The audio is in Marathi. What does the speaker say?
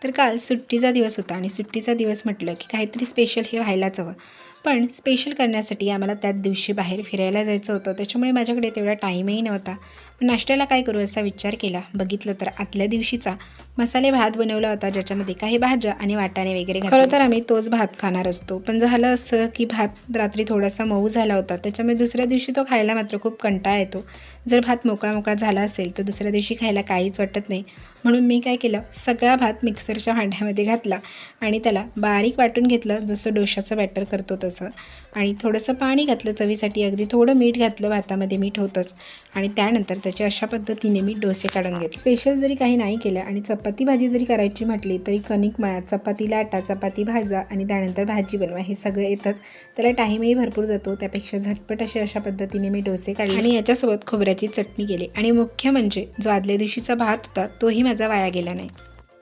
तर काल सुट्टीचा दिवस होता आणि सुट्टीचा दिवस म्हटलं की काहीतरी स्पेशल हे व्हायलाच हवं. पण स्पेशल करण्यासाठी आम्हाला त्याच दिवशी बाहेर फिरायला जायचं होतं, त्याच्यामुळे माझ्याकडे तेवढा टाईमही नव्हता. नाश्त्याला काय करू असा विचार केला. बघितलं तर आदल्या दिवशीचा मसाले भात बनवला होता, ज्याच्यामध्ये काही भाज्या आणि वाटाणे वगैरे घातले. खरं तर आम्ही तोच भात खाणार असतो, पण झालं असं की भात रात्री थोडासा मऊ झाला होता, त्याच्यामुळे दुसऱ्या दिवशी तो खायला मात्र खूप कंटाळा येतो. जर भात मोकळा मोकळा झाला असेल तर दुसऱ्या दिवशी खायला काहीच वाटत नाही. म्हणून मी काय केलं, सगळा भात मिक्सरच्या भांड्यामध्ये घातला आणि त्याला बारीक वाटून घेतलं, जसं डोशाचं बॅटर करतो तसं. आणि थोडंसं पाणी घातलं चवीसाठी, अगदी थोडं मीठ घातलं, भातामध्ये मीठ होतंच. आणि त्यानंतर त्याचे अशा पद्धतीने मी डोसे काढून घेतले. स्पेशल जरी काही नाही केलं आणि चपाती भाजी जरी करायची म्हटली तरी कणिक मळा, चपाती लाटा, चपाती भाजा आणि त्यानंतर भाजी बनवा, हे सगळं येतंच. त्याला टाईमही भरपूर जातो. त्यापेक्षा झटपट अशा पद्धतीने मी डोसे काढले आणि याच्यासोबत खोबऱ्याची चटणी केली. आणि मुख्य म्हणजे जो आदल्या दिवशीचा भात होता तोही माझा वाया गेला नाही.